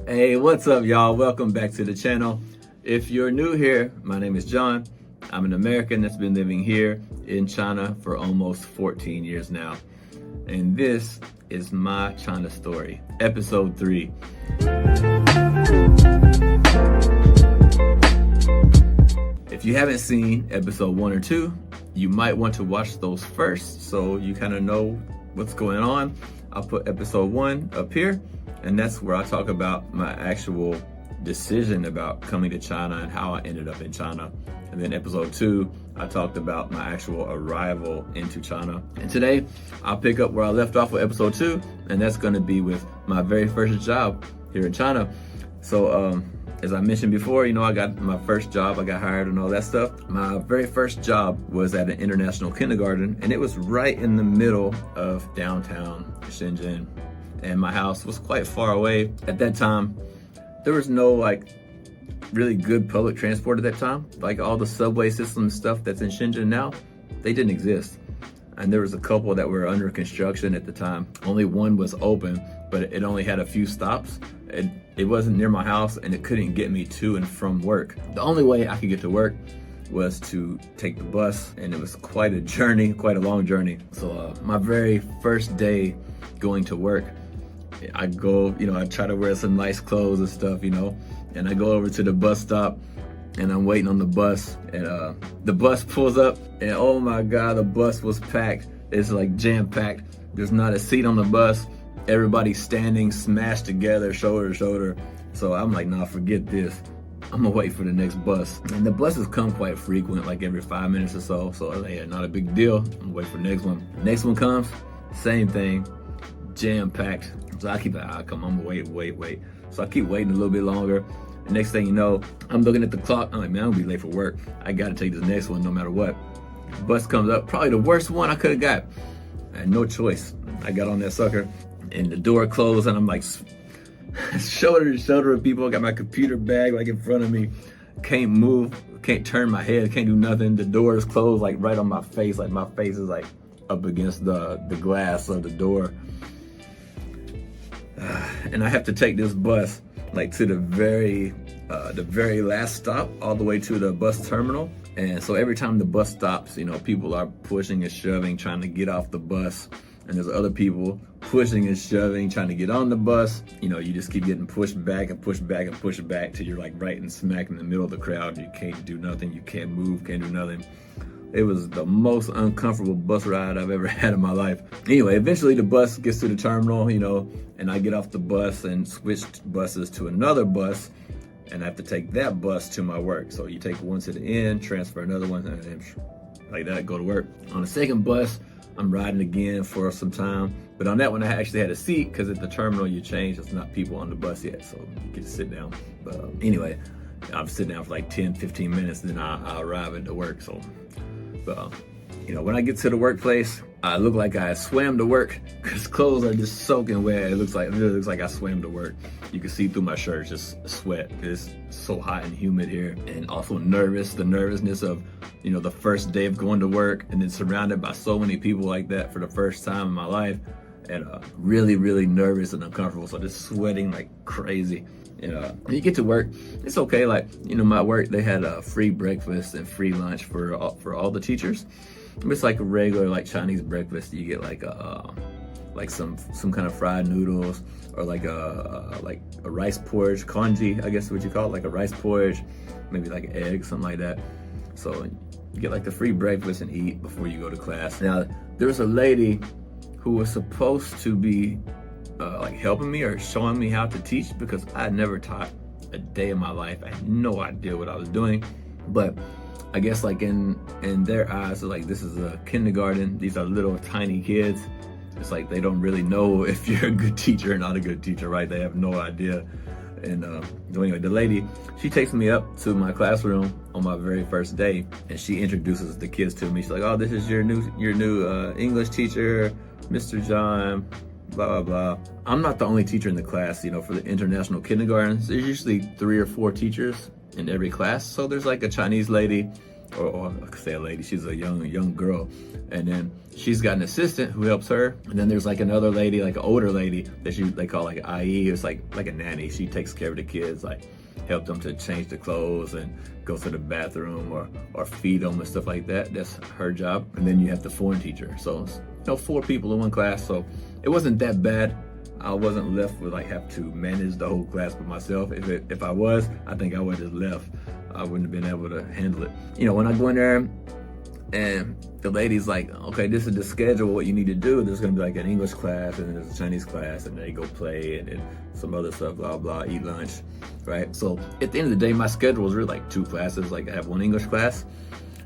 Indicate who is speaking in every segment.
Speaker 1: Hey, what's up, y'all? Welcome back to the channel. If you're new here, my name is John. I'm an American that's been living here in China for almost 14 years now. And this is my China story, episode 3. If you haven't seen episode 1 or 2, you might want to watch those first so you kind of know what's going on. I'll put episode 1 up here, and that's where I talk about my actual decision about coming to China and how I ended up in China. And then episode 2, I talked about my actual arrival into China. And today, I'll pick up where I left off with episode 2, and that's gonna be with my very first job here in China. So, as I mentioned before, I got my first job, I got hired and all that stuff. My very first job was at an international kindergarten, and it was right in the middle of downtown Shenzhen. And my house was quite far away. At that time, there was no really good public transport at that time. Like all the subway system stuff that's in Shenzhen now, they didn't exist. And there was a couple that were under construction at the time. Only one was open, but it only had a few stops. It wasn't near my house, and it couldn't get me to and from work. The only way I could get to work was to take the bus, and it was quite a journey, quite a long journey. So my very first day going to work, I go, I try to wear some nice clothes and stuff, and I go over to the bus stop, and I'm waiting on the bus, and the bus pulls up, and oh my God, the bus was packed. It's like jam-packed. There's not a seat on the bus. Everybody's standing smashed together, shoulder to shoulder. So I'm like, nah, forget this. I'm gonna wait for the next bus. And the buses come quite frequent, like every 5 minutes or so. So I'm like, not a big deal. I'm gonna wait for the next one. Next one comes, same thing, jam-packed. So I keep like, I'm gonna wait. So I keep waiting a little bit longer. The next thing you know, I'm looking at the clock. I'm like, man, I'm gonna be late for work. I gotta take this next one no matter what. Bus comes up, probably the worst one I could have got. I had no choice. I got on that sucker, and the door closed, and I'm like shoulder to shoulder with people. I got my computer bag like in front of me. Can't move, can't turn my head, can't do nothing. The door is closed like right on my face. Like my face is like up against the glass of the door. And I have to take this bus like to the very last stop, all the way to the bus terminal. And so every time the bus stops, people are pushing and shoving, trying to get off the bus. And there's other people pushing and shoving, trying to get on the bus. You just keep getting pushed back and pushed back and pushed back till you're like right and smack in the middle of the crowd. You can't do nothing, you can't move, can't do nothing. It was the most uncomfortable bus ride I've ever had in my life. Anyway, eventually the bus gets to the terminal, and I get off the bus and switch buses to another bus, and I have to take that bus to my work. So you take one to the end, transfer another one, and then like that, go to work. On the second bus, I'm riding again for some time, but on that one I actually had a seat because at the terminal you change, there's not people on the bus yet, so you get to sit down. But anyway, I'm sitting down for like 10-15 minutes, then I arrive at the work. So when I get to the workplace, I look like I swam to work because clothes are just soaking wet. It really looks like I swam to work. You can see through my shirt, just sweat. It's so hot and humid here. And also nervous, the nervousness of, the first day of going to work and then surrounded by so many people like that for the first time in my life. And really, really nervous and uncomfortable. So just sweating like crazy. And you get to work, it's okay. My work, they had a free breakfast and free lunch for all the teachers. It's like a regular Chinese breakfast. You get some kind of fried noodles, or like a rice porridge, congee, I guess is what you call it, like a rice porridge, maybe like an egg, something like that. So you get the free breakfast and eat before you go to class. Now, there was a lady who was supposed to be helping me or showing me how to teach, because I had never taught a day in my life. I had no idea what I was doing. But I guess in their eyes, this is a kindergarten. These are little tiny kids. It's like they don't really know if you're a good teacher or not a good teacher, right? They have no idea. And so anyway, the lady, she takes me up to my classroom on my very first day, and she introduces the kids to me. She's like, "Oh, this is your new English teacher, Mr. John, blah, blah, blah." I'm not the only teacher in the class, for the international kindergartens. There's usually 3 or 4 teachers in every class. So there's a Chinese lady, or I could say a lady, she's a young girl. And then she's got an assistant who helps her. And then there's like another lady, like an older lady that they call like an IE. It's like a nanny. She takes care of the kids, like help them to change the clothes and go to the bathroom or feed them and stuff like that. That's her job. And then you have the foreign teacher. So, 4 people in one class. So it wasn't that bad. I wasn't left with like have to manage the whole class by myself. If I was, I think I would have just left. I wouldn't have been able to handle it. When I go in there and the lady's like, okay, this is the schedule, what you need to do. There's gonna be like an English class, and then there's a Chinese class, and then they go play, and then some other stuff, blah, blah, eat lunch, right? So at the end of the day, my schedule was really like 2 classes. Like I have 1 English class,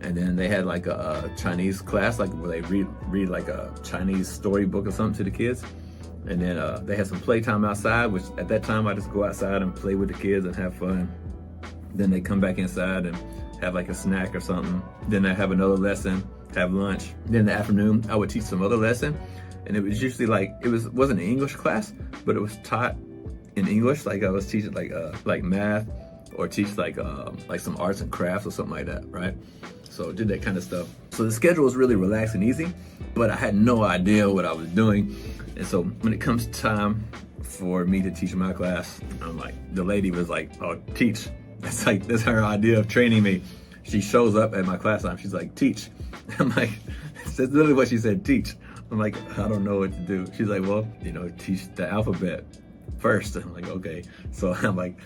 Speaker 1: and then they had like a Chinese class, like where they read like a Chinese storybook or something to the kids. And then they had some playtime outside, which at that time I just go outside and play with the kids and have fun. Then they come back inside and have like a snack or something. Then I have another lesson, have lunch. Then in the afternoon, I would teach some other lesson. And it was usually like, wasn't an English class, but it was taught in English. Like I was teaching like math, or teach like some arts and crafts or something like that, right? So did that kind of stuff. So the schedule was really relaxed and easy, but I had no idea what I was doing. And so when it comes time for me to teach my class, I'm like, the lady was like, oh, teach. That's her idea of training me. She shows up at my class time. She's like, teach. I'm like, that's literally what she said, teach. I'm like, I don't know what to do. She's like, well, teach the alphabet first. I'm like, okay. So I'm like,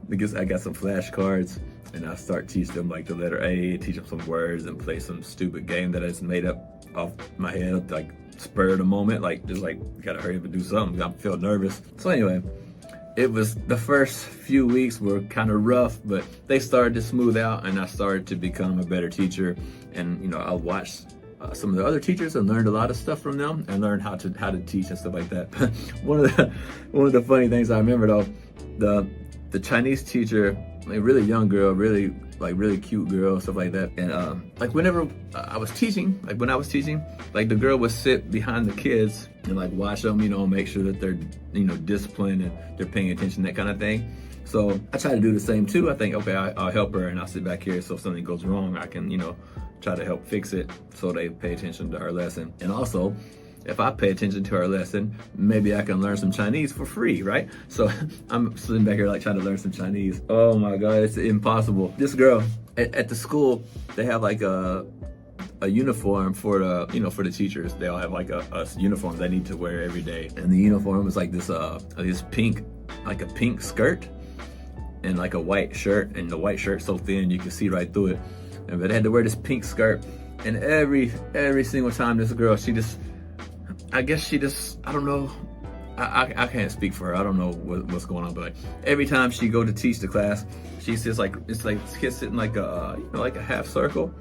Speaker 1: because I got some flashcards, and I start teaching them like the letter A, teach them some words, and play some stupid game that I just made up off my head, like spur of the moment, like just like gotta hurry up and do something. I feel nervous. So anyway, it was the first few weeks were kind of rough, but they started to smooth out, and I started to become a better teacher. And I watched some of the other teachers and learned a lot of stuff from them, and learned how to teach and stuff like that. one of the funny things I remember though, the Chinese teacher, a really young girl, really cute girl, stuff like that. And like whenever I was teaching, like the girl would sit behind the kids and like watch them, make sure that they're, disciplined and they're paying attention, that kind of thing. So I try to do the same too. I think, okay, I'll help her, and I'll sit back here, so if something goes wrong, I can, try to help fix it so they pay attention to her lesson. And also, if I pay attention to her lesson, maybe I can learn some Chinese for free, right? So I'm sitting back here like trying to learn some Chinese. Oh my God, it's impossible. This girl at the school, they have like a uniform for the teachers. They all have like a uniform they need to wear every day. And the uniform is like this pink, like a pink skirt and like a white shirt. And the white shirt's so thin you can see right through it. And but they had to wear this pink skirt. And every single time this girl, I don't know. I can't speak for her. I don't know what's going on, but like, every time she go to teach the class, she sits like, it's like kids sitting like like a half circle,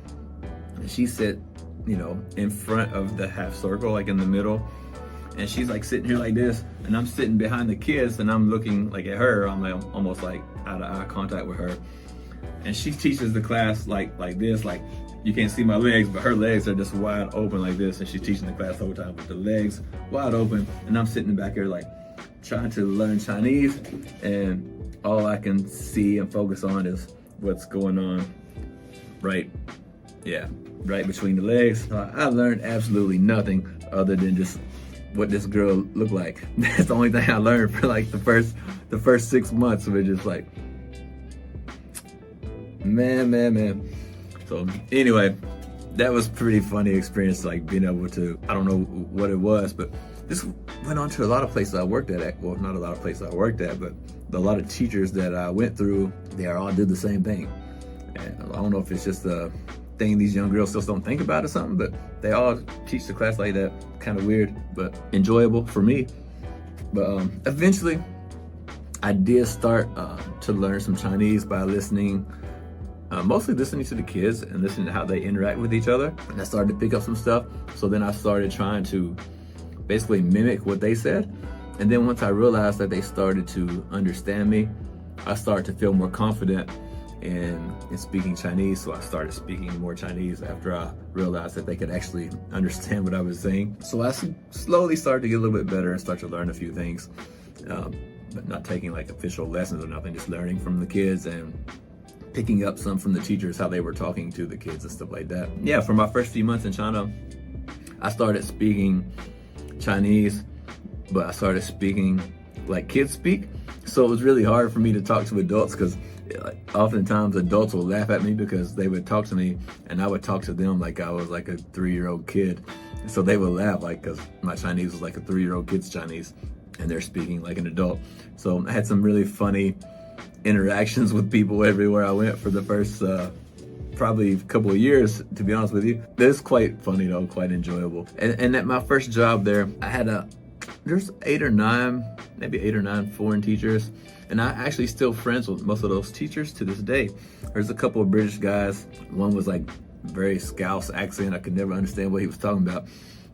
Speaker 1: and she sit, in front of the half circle, like in the middle, and she's like sitting here like this, and I'm sitting behind the kids, and I'm looking like at her. I'm like almost like out of eye contact with her, and she teaches the class like this, like. You can't see my legs, but her legs are just wide open like this, and she's teaching the class the whole time with the legs wide open, and I'm sitting back here like trying to learn Chinese, and all I can see and focus on is what's going on right between the legs. I learned absolutely nothing other than just what this girl looked like. That's the only thing I learned for like the first 6 months of it, just like man. So anyway, that was pretty funny experience, like being able to, I don't know what it was, but this went on to a lot of places I worked at. Well, not a lot of places I worked at, but a lot of teachers that I went through, they all did the same thing. And I don't know if it's just a thing these young girls still don't think about or something, but they all teach the class like that. Kind of weird, but enjoyable for me. But eventually, I did start to learn some Chinese by listening. Mostly listening to the kids and listening to how they interact with each other. And I started to pick up some stuff. So then I started trying to basically mimic what they said. And then once I realized that they started to understand me, I started to feel more confident in speaking Chinese. So I started speaking more Chinese after I realized that they could actually understand what I was saying. So I slowly started to get a little bit better and start to learn a few things, but not taking like official lessons or nothing, just learning from the kids and picking up some from the teachers, how they were talking to the kids and stuff like that. Yeah, for my first few months in China, I started speaking Chinese, but I started speaking like kids speak. So it was really hard for me to talk to adults, because oftentimes adults will laugh at me because they would talk to me and I would talk to them like I was like a 3-year-old kid. So they would laugh, like, because my Chinese was like a 3-year-old kid's Chinese and they're speaking like an adult. So I had some really funny interactions with people everywhere I went for the first probably couple of years, to be honest with you. It's quite funny though, quite enjoyable. And at my first job there, I had there's 8 or 9, maybe 8 or 9 foreign teachers, and I actually still friends with most of those teachers to this day. There's a couple of British guys. One was like very Scouse accent. I could never understand what he was talking about.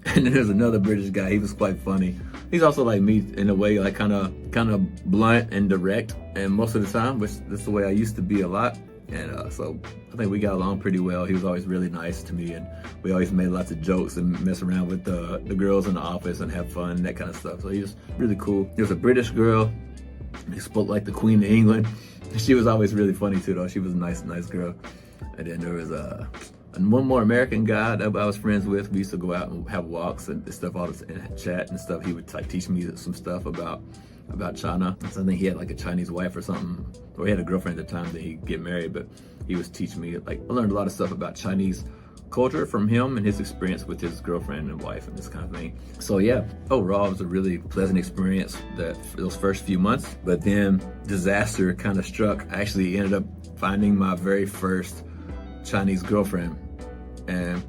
Speaker 1: And then there's another British guy. He was quite funny. He's also like me in a way, like kind of blunt and direct, and most of the time, which that's the way I used to be a lot. And so I think we got along pretty well. He was always really nice to me, and we always made lots of jokes and mess around with the girls in the office and have fun and that kind of stuff. So he was really cool. There was a British girl. He spoke like the Queen of England. She was always really funny too, though. She was a nice girl. And then there was one more American guy that I was friends with. We used to go out and have walks and stuff, all this, and chat and stuff. He would like teach me some stuff about China. So I think he had like a Chinese wife or something, or he had a girlfriend at the time that he'd get married, but he was teaching me, like, I learned a lot of stuff about Chinese culture from him and his experience with his girlfriend and wife and this kind of thing. So yeah, overall it was a really pleasant experience those first few months. But then disaster kind of struck. I actually ended up finding my very first Chinese girlfriend, and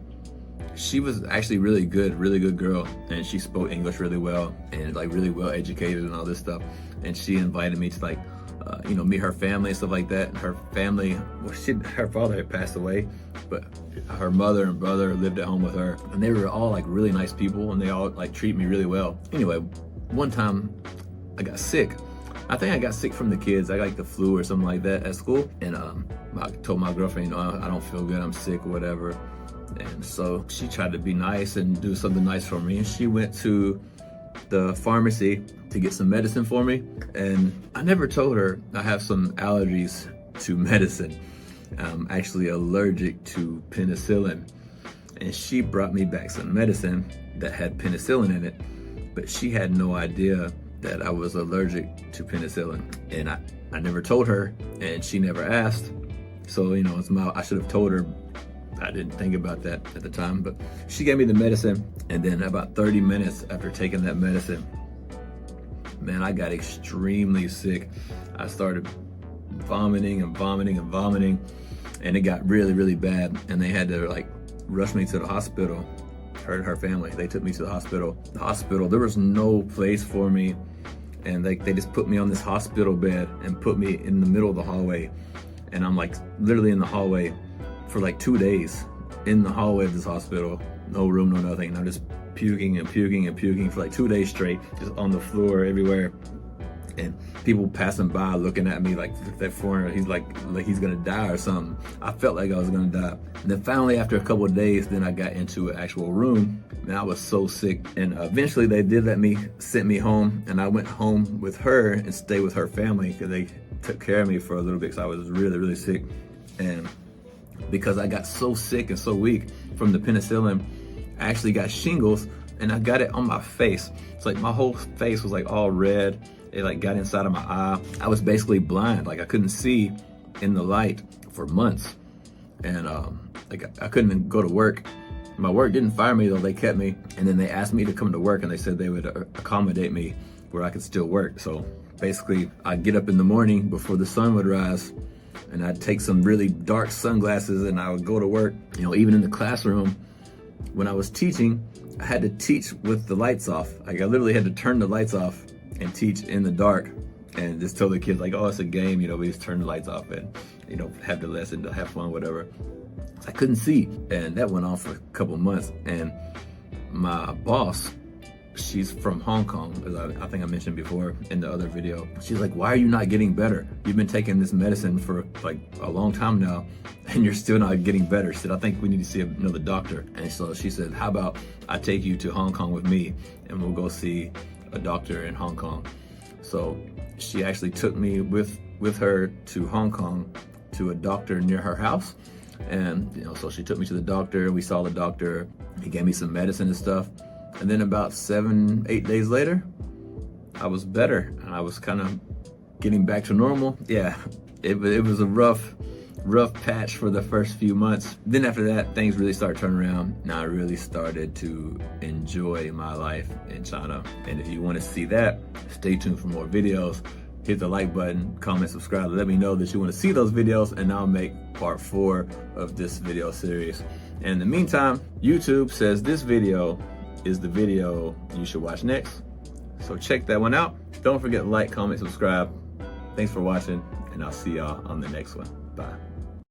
Speaker 1: she was actually really good girl, and she spoke English really well and like really well educated and all this stuff. And she invited me to like meet her family and stuff like that. Her family, her father had passed away, but her mother and brother lived at home with her, and they were all like really nice people, and they all like treat me really well. Anyway, one time I got sick. I think I got sick from the kids. I got like the flu or something like that at school, and I told my girlfriend, I don't feel good, I'm sick or whatever. And so she tried to be nice and do something nice for me, and she went to the pharmacy to get some medicine for me. And I never told her I have some allergies to medicine. I'm actually allergic to penicillin. And she brought me back some medicine that had penicillin in it, but she had no idea that I was allergic to penicillin. And I never told her, and she never asked. So, I should have told her. I didn't think about that at the time, but she gave me the medicine, and then about 30 minutes after taking that medicine, man, I got extremely sick. I started vomiting, and it got really bad, and they had to like rush me to the hospital. Her family, they took me to the hospital. There was no place for me, and they just put me on this hospital bed and put me in the middle of the hallway, and I'm like literally in the hallway for like 2 days, in the hallway of this hospital, no room, no nothing. And I'm just puking for like 2 days straight, just on the floor everywhere. And people passing by looking at me like that foreigner, he's like he's gonna die or something. I felt like I was gonna die. And then finally, after a couple of days, then I got into an actual room, and I was so sick. And eventually they did sent me home, and I went home with her and stayed with her family, because they took care of me for a little bit, because I was really sick. And because I got so sick and so weak from the penicillin, I actually got shingles, and I got it on my face. It's like my whole face was like all red. It like got inside of my eye. I was basically blind. Like I couldn't see in the light for months. And I couldn't go to work. My work didn't fire me though, they kept me. And then they asked me to come to work, and they said they would accommodate me where I could still work. So basically I'd get up in the morning before the sun would rise, and I'd take some really dark sunglasses, and I would go to work. Even in the classroom, when I was teaching, I had to teach with the lights off. Like I literally had to turn the lights off and teach in the dark, and just tell the kids like, oh, it's a game, we just turn the lights off and, have the lesson, to have fun, whatever. I couldn't see, and that went on for a couple months. And my boss, she's from Hong Kong, as I think I mentioned before in the other video. She's like, why are you not getting better? You've been taking this medicine for like a long time now, and you're still not getting better. She said, I think we need to see another doctor. And so she said, how about I take you to Hong Kong with me, and we'll go see a doctor in Hong Kong. So she actually took me with her to Hong Kong, to a doctor near her house. And, you know, so she took me to the doctor. We saw the doctor. He gave me some medicine and stuff. And then about 7-8 days later, I was better. I was kind of getting back to normal. Yeah, it was a rough patch for the first few months. Then after that, things really started turning around, and I really started to enjoy my life in China. And if you want to see that, stay tuned for more videos. Hit the like button, comment, subscribe. Let me know that you want to see those videos, and I'll make part 4 of this video series. And in the meantime, YouTube says this video is the video you should watch next. So check that one out. Don't forget to like, comment, subscribe. Thanks for watching, and I'll see y'all on the next one. Bye.